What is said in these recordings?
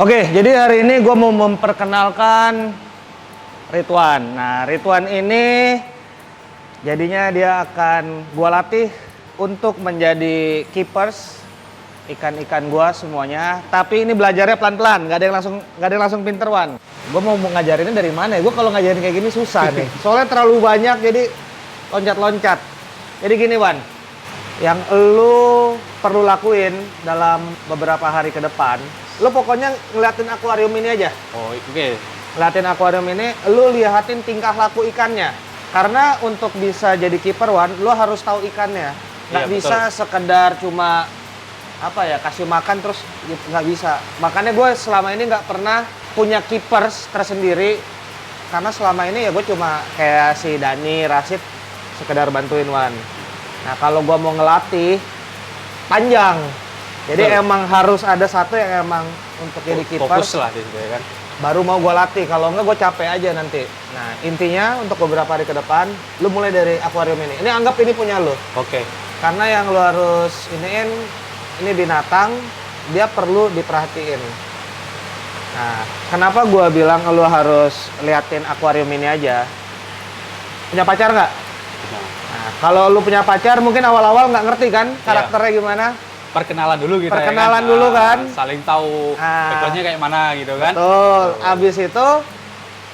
Oke, jadi hari ini gue mau memperkenalkan Ridwan. Nah, Ridwan ini jadinya dia akan gue latih untuk menjadi keepers ikan-ikan gue semuanya. Tapi ini belajarnya pelan-pelan, nggak ada yang langsung pinter, Wan. Gue mau ngajarinnya dari mana ya? Gue kalau ngajarin kayak gini susah nih. Soalnya terlalu banyak, jadi loncat-loncat. Jadi gini, Wan. Yang lu perlu lakuin dalam beberapa hari ke depan, lu pokoknya ngeliatin akuarium ini aja. Oh, oke. Ngeliatin akuarium ini, lu lihatin tingkah laku ikannya. Karena untuk bisa jadi kiper, Wan, lu harus tahu ikannya. Nggak Iya, bisa sekedar cuma kasih makan terus gitu, nggak bisa. Makanya gue selama ini nggak pernah punya keepers tersendiri. Karena selama ini ya gue cuma kayak si Dani, Rashid, sekedar bantuin, Wan. Nah, kalau gue mau ngelatih, panjang. Jadi emang harus ada satu yang emang untuk jadi kiper. Fokus lah di situ ya kan. Baru mau gue latih, kalau enggak gue capek aja nanti. Nah, intinya untuk beberapa hari ke depan, lu mulai dari akuarium ini. Ini anggap ini punya lu. Oke. Karena yang lu harus ini binatang, dia perlu diperhatiin. Nah, kenapa gue bilang lu harus liatin akuarium ini aja? Punya pacar nggak? Nah, kalau lu punya pacar, mungkin awal-awal nggak ngerti kan karakternya gimana? Perkenalan dulu kita Perkenalan ya kan? dulu kan? Saling tahu backgroundnya kayak mana gitu kan? Betul. Abis itu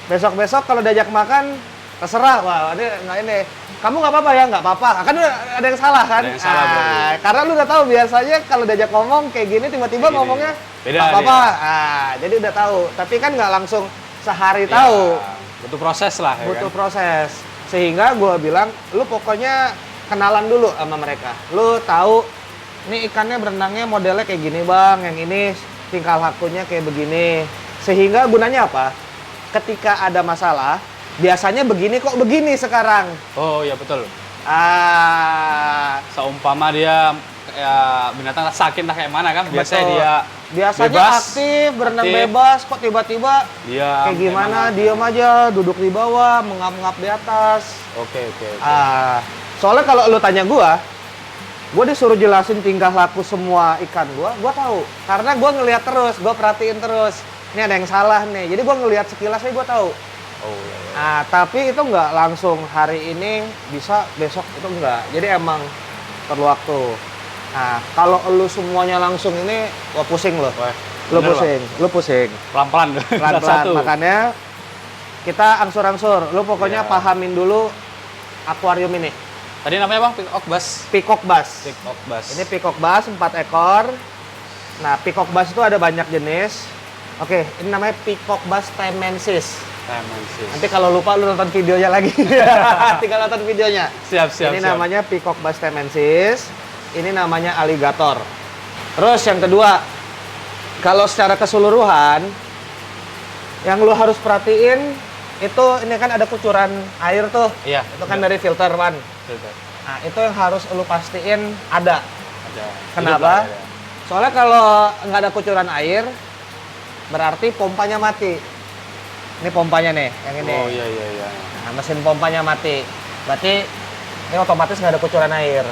besok-besok kalau diajak makan terserah. Wah, ini kamu nggak apa-apa ya? Nggak apa-apa. Kan ada yang salah kan? Ada yang salah, bro. Karena lu udah tahu biasanya kalau diajak ngomong kayak gini tiba-tiba ngomongnya beda nggak apa-apa. Jadi udah tahu. Tapi kan nggak langsung sehari tahu. Butuh proses lah ya Butuh kan? proses. Sehingga gue bilang, lu pokoknya kenalan dulu sama mereka. Lu tahu, ini ikannya berenangnya modelnya kayak gini bang, yang ini tingkah lakunya kayak begini. Sehingga gunanya apa? Ketika ada masalah, biasanya begini kok begini sekarang. Oh iya betul. Ah, Seumpama dia kayak binatang sakit lah kayak mana kan? Biasanya betul. dia biasanya bebas, aktif, berenang aktif. bebas, kok tiba-tiba dia kayak gimana, diem aja, duduk di bawah, mengap-ngap di atas. Oke. Soalnya kalau lu tanya gua disuruh jelasin tingkah laku semua ikan gua tahu. Karena gua ngelihat terus, gua perhatiin terus. Ini ada yang salah nih. Jadi gua ngelihat sekilasnya gua tahu. Oh iya. Nah, tapi itu nggak langsung hari ini bisa, besok itu enggak. Jadi emang perlu waktu. Nah, kalau lu semuanya langsung ini, wah pusing lo. Lu pusing. Pelan-pelan. Pelan-pelan. Satu. Makanya kita angsur-angsur. Lu pokoknya pahamin dulu akuarium ini. Tadi namanya bang? Peacock Bass. Peacock Bass. Peacock Bass. Ini Peacock Bass 4 ekor. Nah, Peacock Bass itu ada banyak jenis. Oke, ini namanya Peacock Bass Temensis. Nanti kalau lupa lu nonton videonya lagi. Tinggal nonton videonya. Siap. Ini namanya Peacock Bass Temensis. Ini namanya alligator. Terus yang kedua, kalau secara keseluruhan yang lu harus perhatiin itu ini kan ada kucuran air tuh. Iya. Itu kan dari filter, Wan. Filter. Nah, itu yang harus lu pastiin ada. Ada. Kenapa? Hidup lah, ya. Soalnya kalau nggak ada kucuran air, berarti pompanya mati. Ini pompanya nih, yang ini. Oh iya. Nah, mesin pompanya mati. Berarti ini otomatis nggak ada kucuran air.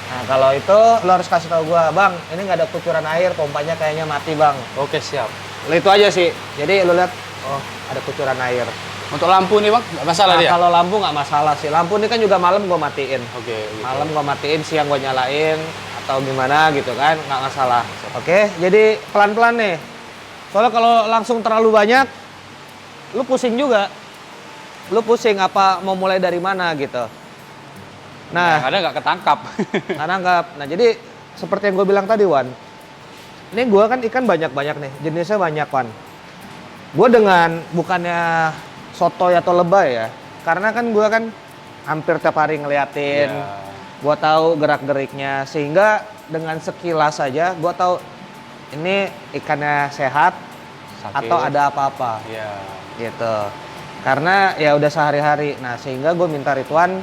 Nah, kalau itu lo harus kasih tahu gua, bang, ini nggak ada kucuran air, pompanya kayaknya mati, bang. Oke siap. Itu aja sih. Jadi lo lihat, oh ada kucuran air. Untuk lampu nih bang, nggak masalah dia? Kalau lampu nggak masalah sih. Lampu ini kan juga malam gua matiin. Oke. Gitu. Malam gua matiin, siang gua nyalain atau gimana gitu kan, nggak masalah. Oke, jadi pelan-pelan nih. Soalnya kalau langsung terlalu banyak, lu pusing juga. Lu pusing apa mau mulai dari mana gitu. Nah, ada nggak ketangkap? nggak nangkap. Nah, jadi seperti yang gue bilang tadi, Wan. Ini gue kan ikan banyak-banyak nih, jenisnya banyak, Wan. Gue dengan bukannya sotoy atau lebay ya, karena kan gue kan hampir tiap hari ngeliatin. Ya. Gue tahu gerak-geriknya, sehingga dengan sekilas saja gue tahu ini ikannya sehat Sakit. atau ada apa-apa. Iya. Gitu. Karena ya udah sehari-hari. Nah, sehingga gue minta Ridwan,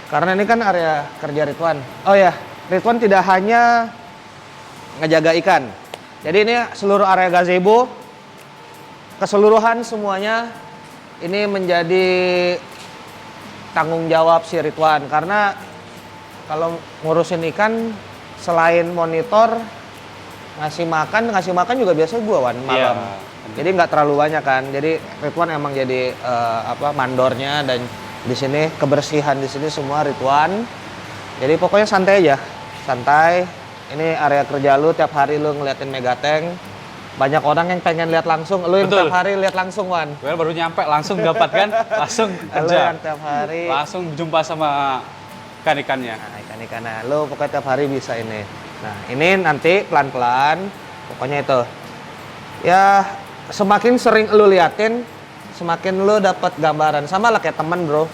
karena ini kan area kerja Ridwan. Oh ya, Ridwan tidak hanya ngejaga ikan. Jadi ini seluruh area gazebo, keseluruhan semuanya ini menjadi tanggung jawab si Ridwan. Karena kalau ngurusin ikan, selain monitor, ngasih makan juga biasa gua Wan malam. Iya. Jadi nggak terlalu banyak kan. Jadi Ridwan emang jadi mandornya, dan di sini kebersihan di sini semua Ridwan. Jadi pokoknya santai aja. Santai. Ini area kerja lu, tiap hari lu ngeliatin Megatank. Banyak orang yang pengen lihat langsung, lu yang Betul. tiap hari lihat langsung Wan. Gue baru nyampe langsung dapat kan, langsung Lu kerja. yang tiap hari. Langsung jumpa sama ikan-ikannya. Nah, ikan-ikannya. Lu pokoknya tiap hari bisa ini. Nah, ini nanti pelan-pelan. Pokoknya itu. Ya, semakin sering lu liatin, semakin lu dapat gambaran. Sama lah kayak temen bro.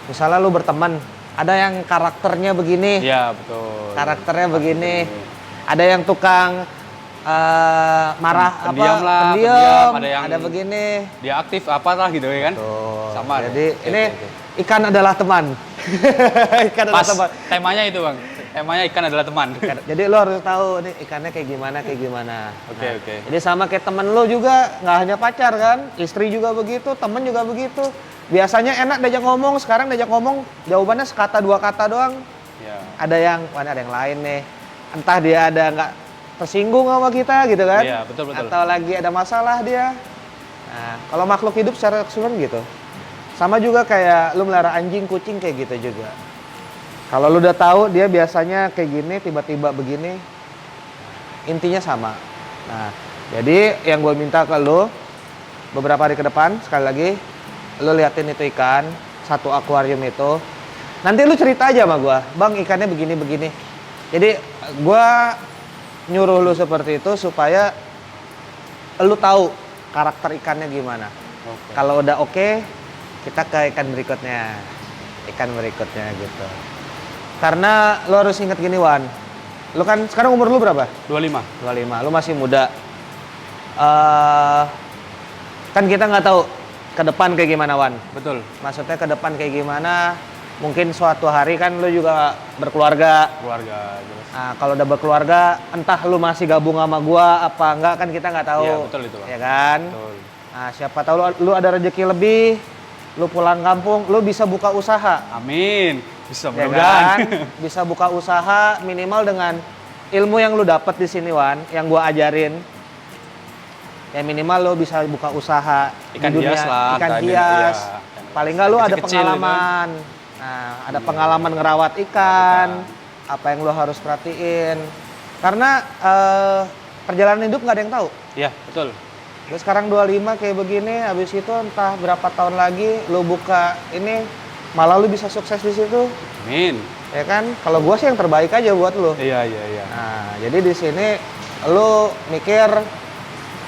Misalnya lu berteman, ada yang karakternya begini, Iya, betul. karakternya begini. Ada yang tukang marah Pendiam apa? lah, Pendiam. pendiam. Ada yang Ada begini. Dia aktif apa lah gitu ya kan. Tuh. Sama. Jadi Oke, ini oke, oke. ikan adalah teman. Ikan adalah Pas teman. temanya itu bang, temanya ikan adalah teman. Jadi lo harus tahu nih ikannya kayak gimana. Oke, Nah, oke. Jadi sama kayak temen lo juga, nggak hanya pacar kan, istri juga begitu, temen juga begitu. Biasanya enak diajak ngomong, sekarang diajak ngomong jawabannya sekata dua kata doang. Ya. Ada yang lain nih. Entah dia ada nggak tersinggung sama kita gitu kan? Iya, betul. Atau lagi ada masalah dia. Nah, kalau makhluk hidup secara keseluruhan gitu. Sama juga kayak lu melihara anjing, kucing kayak gitu juga. Kalau lu udah tahu dia biasanya kayak gini, tiba-tiba begini, intinya sama. Nah, jadi yang gue minta ke lu beberapa hari ke depan, sekali lagi, lu liatin itu ikan, satu akuarium itu. Nanti lu cerita aja sama gue, bang ikannya begini-begini. Jadi gue nyuruh lu seperti itu supaya lu tahu karakter ikannya gimana. Oke. Kalau udah oke, kita ke ikan berikutnya. Ikan berikutnya gitu. Karena lu harus ingat gini Wan. Lu kan sekarang umur lu berapa? 25. 25. Lu masih muda. Kan kita nggak tahu ke depan kayak gimana Wan. Betul. Maksudnya ke depan kayak gimana? Mungkin suatu hari kan lu juga berkeluarga. Keluarga jelas. Nah, kalau udah berkeluarga, entah lu masih gabung sama gua apa enggak kan kita nggak tahu. Iya, betul itu, Bang. Ya kan? Betul. Nah, siapa tahu lu ada rezeki lebih, lu pulang kampung, lu bisa buka usaha. Amin. Bisa Ya mudah-mudahan. kan? Bisa buka usaha minimal dengan ilmu yang lu dapat di sini Wan, yang gua ajarin. Ya minimal lu bisa buka usaha Ikan di dunia hias lah, ikan ikan hias. iya. Paling enggak lu ada Kecil-kecil pengalaman. Nah, ada pengalaman ngerawat ikan, apa yang lu harus perhatiin. Karena perjalanan hidup nggak ada yang tahu. Iya, betul. Lu sekarang 25 kayak begini, habis itu entah berapa tahun lagi lu buka ini, malah lu bisa sukses di situ. Amin. Ya kan? Kalau gua sih yang terbaik aja buat lu. Iya. Nah, jadi di sini lu mikir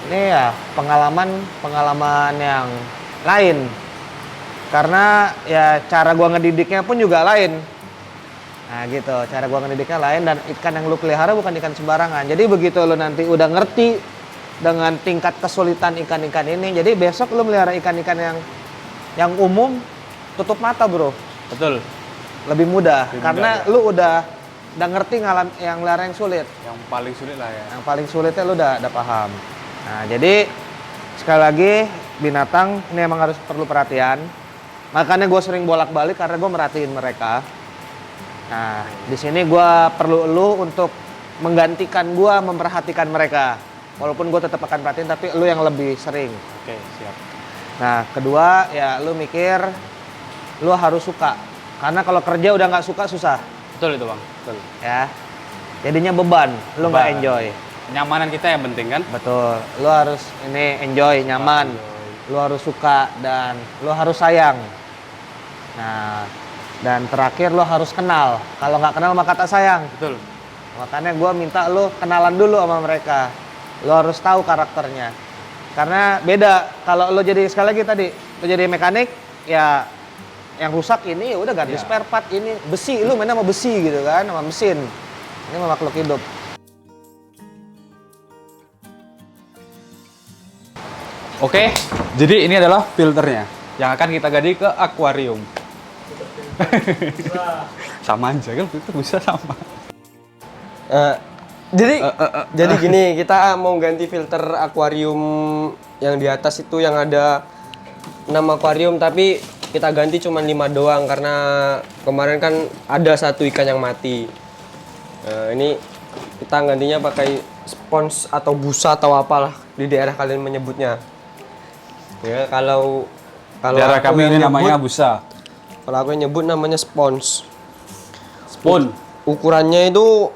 ini ya pengalaman yang lain. Karena ya cara gua ngedidiknya pun juga lain. Nah, gitu. Cara gua ngedidiknya lain, dan ikan yang lu pelihara bukan ikan sembarangan. Jadi begitu lu nanti udah ngerti dengan tingkat kesulitan ikan-ikan ini, jadi besok lu melihara ikan-ikan yang umum, tutup mata, Bro. Betul. Lebih mudah. Lebih Karena mudah, ya. lu udah ngerti yang melihara yang sulit. Yang paling sulit lah ya. Yang paling sulitnya lu udah paham. Nah, jadi sekali lagi binatang ini emang harus perlu perhatian. Makanya gue sering bolak-balik karena gue merhatiin mereka. Nah, di sini gue perlu lu untuk menggantikan gue memperhatikan mereka. Walaupun gue tetap akan perhatiin, tapi lu yang lebih sering. Oke, siap. Nah, kedua ya lu mikir lu harus suka. Karena kalau kerja udah nggak suka susah, Betul itu, Bang. Betul. ya. Jadinya beban, lu nggak Beban. enjoy. Kenyamanan kita yang penting kan? Betul, lu harus ini enjoy, nyaman. Lu harus suka dan lu harus sayang. Nah, dan terakhir lu harus kenal. Kalau nggak kenal maka tak sayang. Betul. Makanya gue minta lu kenalan dulu sama mereka. Lu harus tahu karakternya. Karena beda kalau lu jadi, sekali lagi tadi, lu jadi mekanik, ya yang rusak ini ya udah ganti spare part, ini besi, lu main sama besi gitu kan, sama mesin. Ini sama makhluk hidup. Oke, jadi ini adalah filternya yang akan kita ganti ke akuarium. Sama aja kan, filter bisa sama. Jadi gini, kita mau ganti filter akuarium yang di atas itu yang ada 6 akuarium, tapi kita ganti cuma 5 doang karena kemarin kan ada 1 ikan yang mati. Ini kita gantinya pakai spons atau busa atau apalah di daerah kalian menyebutnya. Ya, kalau Daerah aku kami yang ini nyebut- namanya busa. Kalau aku yang nyebut namanya spons. Spoon. Ukurannya itu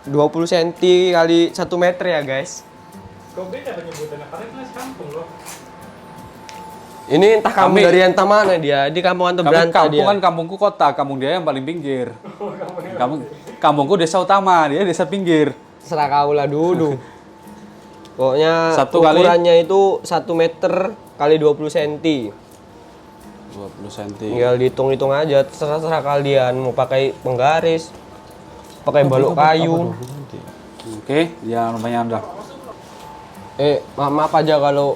20 cm kali 1 meter ya, guys. Ini entah kamu Kami- dari entah mana dia. Di kampung Anto Kami Beranta kampung dia. kan kampungku kota, kampung dia yang paling pinggir. Kampungku desa utama, dia desa pinggir. Serah kau lah dulu. Pokoknya Satu kali- ukurannya itu 1 meter kali 20 cm. 20 cm. Tinggal dihitung-hitung aja, terserah kalian mau pakai penggaris, pakai balok kayu. Oke, ya lumayan udah. Maaf aja kalau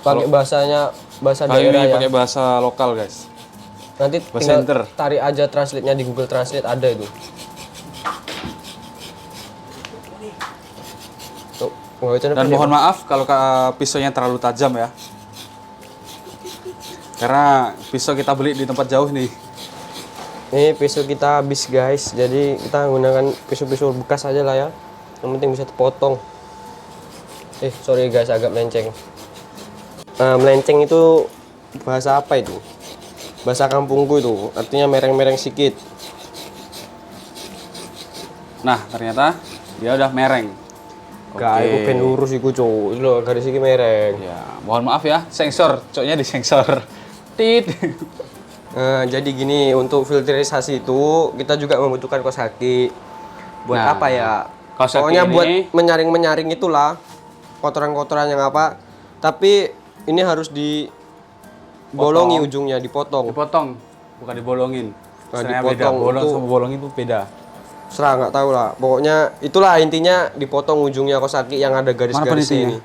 pakai bahasa Kali daerah ini ya. pakai bahasa lokal, guys. Nanti bahasa tinggal inter. tarik aja translate-nya di Google Translate ada itu. Tuh, Dan mohon maaf kalau pisaunya terlalu tajam ya. Karena pisau kita beli di tempat jauh nih. Ini pisau kita habis guys, jadi kita menggunakan pisau-pisau bekas aja lah ya. Yang penting bisa terpotong. Sorry guys, agak melenceng. Melenceng itu bahasa apa itu? Bahasa kampungku itu, artinya mereng-mereng sedikit. Nah, ternyata dia udah mereng. Gak, aku pengen lurus iku cowok. Itu loh, garis iki mereng. Ya, mohon maaf ya, sensor, coknya disensor. Tit. Jadi gini, untuk filterisasi itu kita juga membutuhkan kaos kaki. Buat Nah, apa ya? kaos kaki Pokoknya ini- buat menyaring-menyaring itulah kotoran-kotoran yang apa. Tapi ini harus dibolongi ujungnya, dipotong. Dipotong, bukan dibolongin. Nah, Sebenarnya beda, dipotong bolong untuk- sama bolongin itu beda. Serah nggak tahu lah. Pokoknya itulah intinya dipotong ujungnya kaos kaki yang ada garis-garisnya penitinya? ini.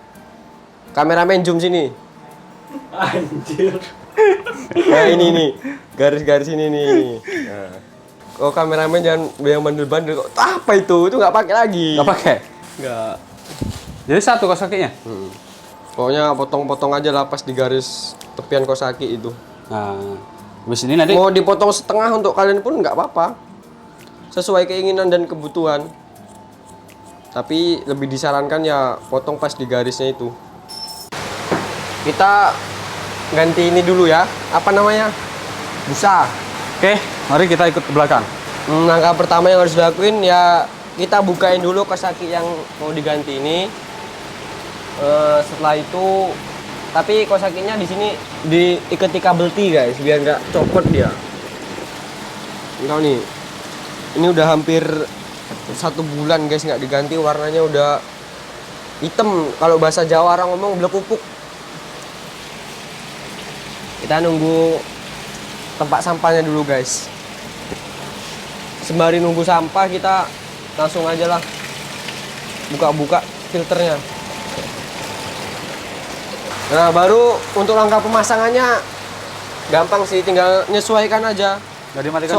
Kameramen zoom sini. Anjir. Nah ini nih, garis-garis ini nih. Nah. Oh kameramen jangan yang bandel-bandel kok. Apa itu? Itu nggak pakai lagi. Nggak pakai? Nggak. Jadi satu kaos kakinya? Pokoknya potong-potong aja lah pas di garis tepian kaos kaki itu. Nah, habis ini nanti Mau dipotong setengah untuk kalian pun nggak apa-apa. Sesuai keinginan dan kebutuhan. Tapi lebih disarankan ya potong pas di garisnya itu. Kita ganti ini dulu ya. Apa namanya? Busa. Oke, mari kita ikut ke belakang. Langkah pertama yang harus dilakuin ya kita bukain dulu kaos kaki yang mau diganti ini. Setelah itu, tapi kaos kakinya di sini diiketi kabel T guys, biar nggak copot dia. Tahu nih, ini udah hampir 1 bulan guys nggak diganti, warnanya udah hitam. Kalau bahasa Jawa orang ngomong blekupuk. Kita nunggu tempat sampahnya dulu guys. Sembari nunggu sampah kita langsung aja lah buka-buka filternya. Nah baru untuk langkah pemasangannya gampang sih, tinggal menyesuaikan aja. Nggak dimatikan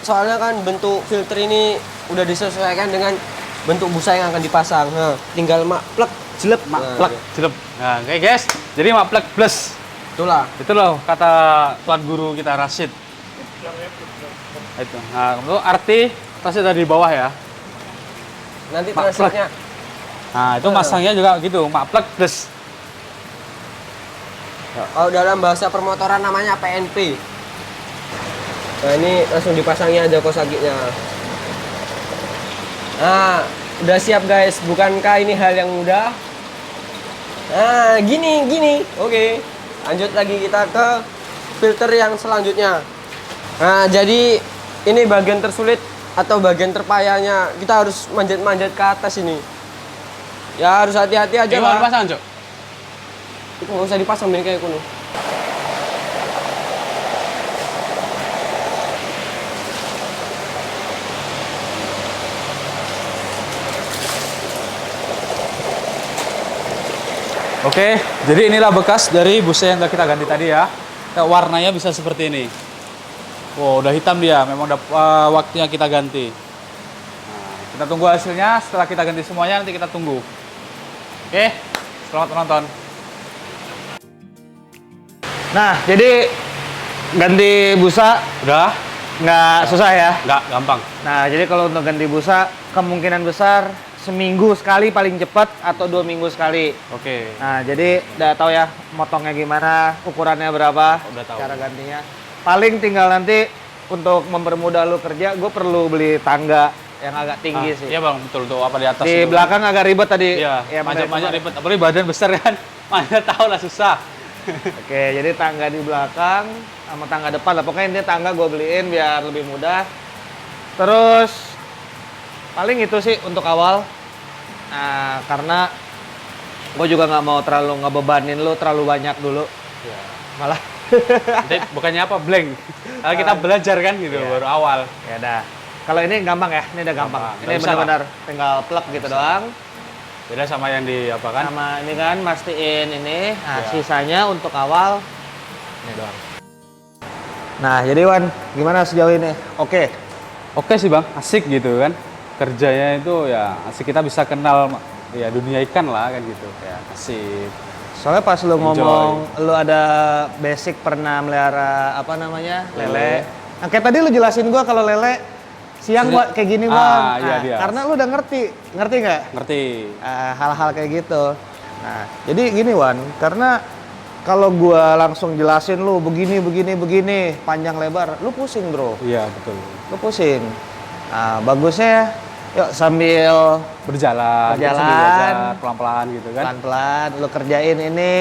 Soalnya kan bentuk filter ini udah disesuaikan dengan bentuk busa yang akan dipasang. Nah, tinggal plek jelek Maplek, jelek. Nah, oke guys. Jadi maplek plus. Itulah. Itu loh kata tuan guru kita Rashid. Itu. Nah, itu arti pasti dari bawah ya. Nanti Maplek. translate-nya. Nah, itu masangnya juga gitu, maplek plus. Kalau dalam bahasa permotoran namanya PNP. Nah ini langsung dipasangnya aja kaos kakinya. Nah udah siap guys, bukankah ini hal yang mudah? Nah gini. Oke, lanjut lagi kita ke filter yang selanjutnya. Nah jadi ini bagian tersulit atau bagian terpayahnya, kita harus manjat-manjat ke atas ini. Ya harus hati-hati aja lah. pasang, Cok? Itu nggak usah dipasang ini kayak kuno. Oke, jadi inilah bekas dari busa yang kita ganti tadi ya. Warnanya bisa seperti ini. Wow, udah hitam dia. Memang udah waktunya kita ganti. Nah, kita tunggu hasilnya. Setelah kita ganti semuanya, nanti kita tunggu. Oke, selamat menonton. Nah, jadi ganti busa Udah? nggak susah ya. Nggak, gampang. Nah, jadi kalau untuk ganti busa kemungkinan besar seminggu sekali paling cepat atau 2 minggu sekali. Oke. Nah, jadi udah tahu ya motongnya gimana, ukurannya berapa, Udah tahu. cara gantinya. Paling tinggal nanti untuk mempermudah lu kerja, gue perlu beli tangga yang agak tinggi sih. Iya bang, betul tuh apa di atas Di itu. belakang agak ribet tadi. Iya, Ya, manjat ribet. Apalagi badan besar kan, mana tahu lah susah. Oke, jadi tangga di belakang sama tangga depan lah. Pokoknya ini tangga gue beliin biar lebih mudah. Terus paling itu sih untuk awal. Nah, karena gue juga nggak mau terlalu ngebebanin lu terlalu banyak dulu. Iya. Malah Jadi bukannya apa blank. Kalau kita belajar kan gitu Iya. baru awal. ya dah. Kalau ini gampang ya, ini udah gampang. Gampang. Ini Nggak bisa, benar-benar tinggal plug gitu doang. Beda sama yang di apa kan? Sama ini kan mastiin ini. Nah, Ya. sisanya untuk awal ini doang. Nah, jadi Wan, gimana sejauh ini? Oke. Oke sih bang, asik gitu kan. Kerjanya itu ya asik, kita bisa kenal ya dunia ikan lah kan gitu. Ya asik. Soalnya pas lu Enjoy. ngomong lu ada basic pernah melihara apa namanya? Lele. Nah, kayak tadi lu jelasin gua kalau lele siang Siang- kayak gini, Bang. iya, Nah, dia. karena lu udah ngerti nggak? Ngerti? Hal-hal kayak gitu. Nah, jadi gini Wan, karena kalau gua langsung jelasin lu begini panjang lebar, lu pusing, Bro. Iya betul. Lu pusing. Nah, bagusnya yuk sambil Berjalan, kita sambil Berjalan. belajar pelan-pelan gitu kan. pelan-pelan lu kerjain ini,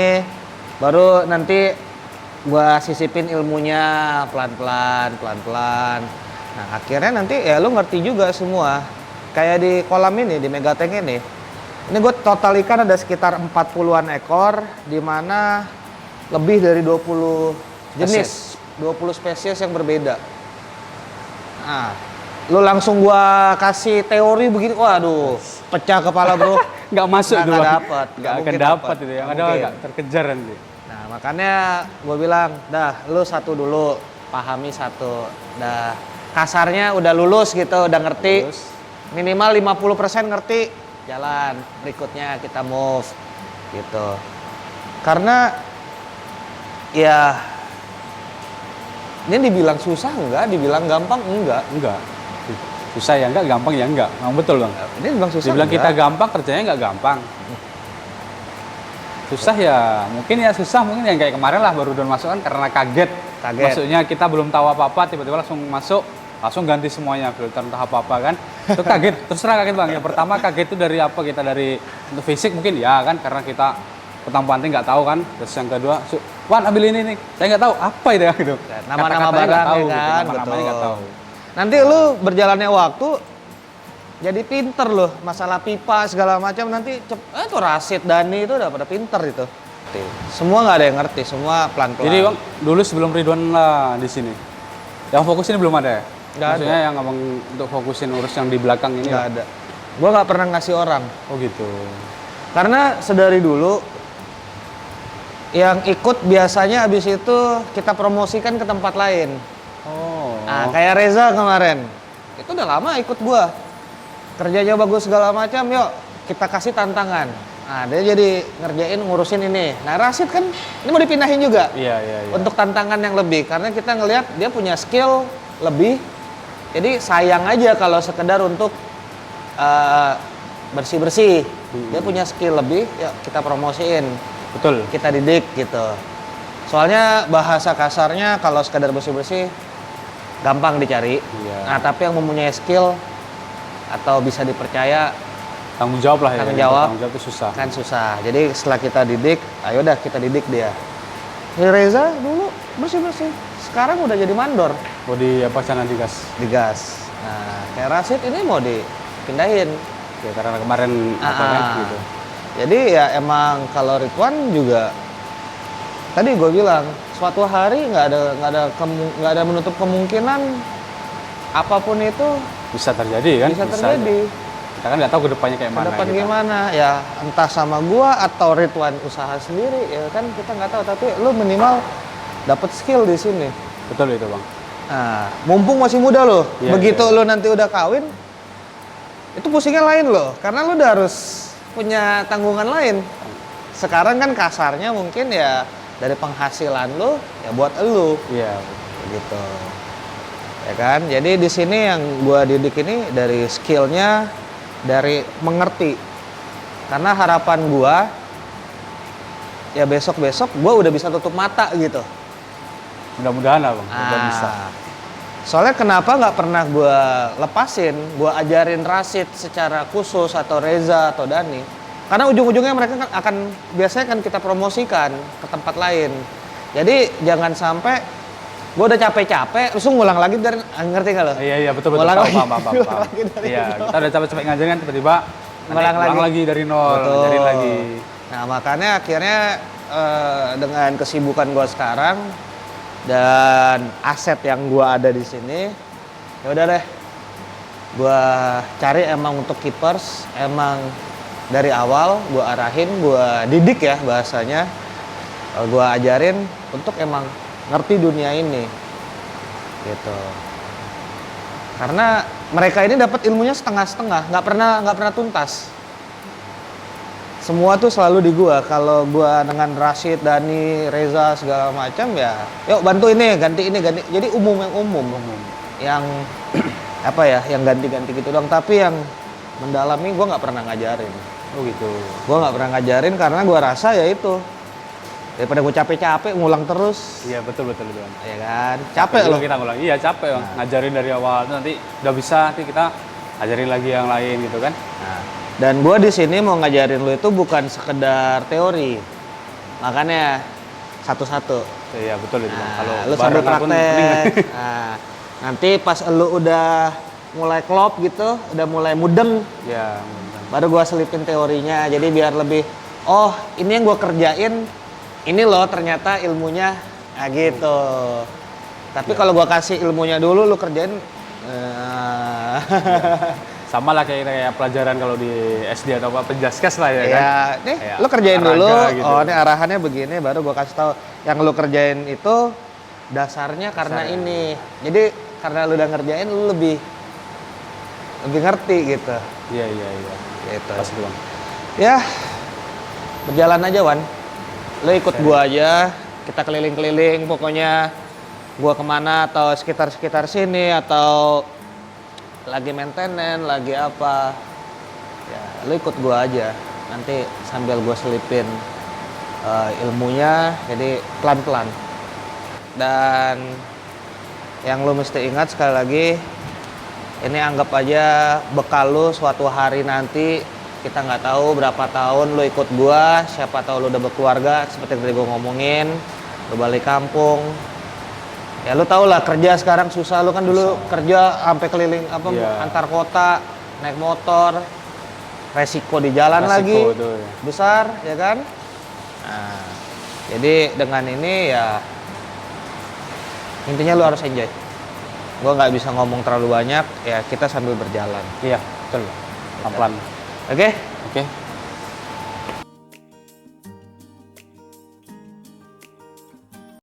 baru nanti gua sisipin ilmunya pelan-pelan. Nah, akhirnya nanti ya lu ngerti juga semua. Kayak di kolam ini, di Megatank ini. Ini gue total ikan ada sekitar 40-an ekor, di mana lebih dari 20 jenis, 20 spesies yang berbeda. Nah, lu langsung gua kasih teori begini, waduh, pecah kepala, Bro. Nggak masuk Nggak tuh Bang. dapet, Nggak akan mungkin dapat itu, yang Nggak ada mungkin. nggak terkejar nanti. Nah, makanya gue bilang, dah lu satu dulu, pahami satu. Dah kasarnya udah lulus gitu, udah ngerti. Terus Minimal 50% ngerti, jalan. Berikutnya kita move gitu. Karena ya ini dibilang susah enggak, dibilang gampang enggak. enggak. Susah ya enggak, gampang ya enggak. Memang betul bang. Ini dibilang susah Dibilang kita enggak. gampang, kerjanya nggak gampang. Susah ya, mungkin ya susah, mungkin yang kayak kemarin lah baru down masuk kan karena kaget. Kaget. Maksudnya kita belum tahu apa-apa, tiba-tiba langsung masuk, langsung ganti semuanya, filter entah apa-apa kan. Itu kaget, terus terang kaget bang. Yang pertama kaget itu dari apa? Kita dari untuk fisik mungkin ya kan, karena kita petang panting nggak tahu kan. Terus yang kedua, Wan ambil ini nih, saya nggak tahu apa itu ya gitu. Nama-nama Kata-katanya barang nggak tahu, ya gitu. kan, Nama-namanya nggak betul. tahu. Nanti lu berjalannya waktu jadi pinter loh, masalah pipa segala macam nanti tuh Rasid, Dani itu udah pada pinter itu. Semua nggak ada yang ngerti, semua pelan-pelan. Jadi bang, dulu sebelum Ridwan lah di sini, yang fokus ini belum ada ya? Nggak Maksudnya yang abang untuk fokusin urus yang di belakang ini nggak ya? ada. Gua nggak pernah ngasih orang, Oh gitu. karena sedari dulu yang ikut biasanya abis itu kita promosikan ke tempat lain. Oh. Nah, kayak Reza kemarin, itu udah lama ikut gua. Kerjanya bagus segala macam, yuk kita kasih tantangan. Nah, dia jadi ngerjain ngurusin ini. Nah, Rasid kan ini mau dipindahin juga. Iya, iya, iya. Untuk tantangan yang lebih, karena kita ngelihat dia punya skill lebih. Jadi sayang aja kalau sekedar untuk bersih-bersih. Dia punya skill lebih, yuk kita promosiin, Betul. kita didik gitu. Soalnya bahasa kasarnya kalau sekedar bersih-bersih gampang dicari. Iya. Nah, tapi yang mempunyai skill atau bisa dipercaya Tanggung jawab lah ya. Tanggung jawab. Tanggung jawab itu susah. kan susah. Jadi setelah kita didik, ayo dah kita didik dia. Ini Reza dulu bersih-bersih, sekarang udah jadi mandor Mau di apa sana digas? di gas. Nah, kayak Rasid ini mau dipindahin. Ya karena kemarin apa kan gitu. Jadi ya emang kalau Ridwan juga tadi gue bilang suatu hari nggak ada menutup kemungkinan apapun itu Bisa terjadi kan? bisa terjadi. aja. Kita kan nggak tahu kedepannya kayak Ke mana. depan gitu. gimana ya, entah sama gua atau Ridwan usaha sendiri ya kan, kita nggak tahu, tapi lu minimal dapat skill di sini. Betul itu bang. Nah, mumpung masih muda loh. Iya, Begitu iya. lu nanti udah kawin, itu pusingnya lain loh, karena lu udah harus punya tanggungan lain. Sekarang kan kasarnya mungkin ya dari penghasilan lu ya buat elu Iya. gitu. Ya kan? Jadi di sini yang gua didik ini dari skillnya dari mengerti. Karena harapan gua ya besok-besok gua udah bisa tutup mata gitu. Mudah-mudahan lah Bang, udah bisa. Soalnya kenapa nggak pernah gue lepasin, gue ajarin Rashid secara khusus atau Reza atau Dani. Karena ujung-ujungnya mereka kan akan, biasanya kan kita promosikan ke tempat lain. Jadi jangan sampai gue udah capek-capek, terus ngulang lagi dari, ngerti nggak lo? Iya betul. Ngulang lagi. Paham. Iya, kita udah capek-capek ngajarin kan tiba-tiba ngulang lagi dari nol, Betul. ngajarin lagi. Nah makanya akhirnya dengan kesibukan gue sekarang dan aset yang gue ada di sini, ya udah deh, gue cari emang untuk keepers, emang dari awal gue arahin, gue didik ya bahasanya, gue ajarin untuk emang ngerti dunia ini, gitu. Karena mereka ini dapat ilmunya setengah-setengah, nggak pernah tuntas. Semua tuh selalu di gua. Kalau gua dengan Rashid, Dani, Reza segala macam ya, yuk bantu ini, ganti ini, ganti. Jadi umum. Yang apa ya, yang ganti-ganti gitu dong. Tapi yang mendalami gua nggak pernah ngajarin. Oh gitu. Gua nggak pernah ngajarin karena gua rasa ya itu, daripada gua capek-capek ngulang terus. Iya betul. Ya kan? Capek loh. Kita ngulang. Iya capek Bang. Ngajarin dari awal, nanti udah bisa, nanti kita ajarin lagi yang lain gitu kan. Nah, dan gue di sini mau ngajarin lu itu bukan sekedar teori, makanya satu-satu. Iya betul itu Bang. Nah, Kalau lu sambil barengan pun mending. praktek. Nah, nanti pas lu udah mulai klop gitu, udah mulai mudeng, Ya. baru gue selipin teorinya. Jadi biar lebih, oh ini yang gue kerjain, ini loh ternyata ilmunya, nah gitu. Tapi kalau gue kasih ilmunya dulu, lu kerjain. Sama lah kayak pelajaran kalau di SD atau apa, penjaskes lah ya kan. Ya, nih Kayak lu kerjain olahraga dulu. gitu. Oh, ini arahannya begini, baru gua kasih tahu. Yang lu kerjain itu dasarnya karena ini. Jadi karena lu udah ngerjain, lu lebih ngerti gitu. Iya. Gitu. Pasti Bang. Ya, berjalan aja Wan. Lu ikut gua aja. Kita keliling-keliling. Pokoknya gua kemana atau sekitar sini atau lagi maintenance, lagi apa, ya lu ikut gua aja, nanti sambil gua selipin ilmunya, jadi pelan-pelan. Dan yang lu mesti ingat sekali lagi, ini anggap aja bekal lu suatu hari nanti, kita nggak tahu berapa tahun lu ikut gua, siapa tahu lu udah berkeluarga, seperti yang tadi gua ngomongin, lu balik kampung. Ya lu tau lah kerja sekarang susah, lu kan dulu kerja sampai keliling apa antar kota, naik motor, resiko di jalan lagi itu, ya. besar ya kan. Nah, jadi dengan ini ya intinya lu harus enjoy. Gua nggak bisa ngomong terlalu banyak, ya kita sambil berjalan. Iya, betul. Pelan-pelan. Oke? Oke.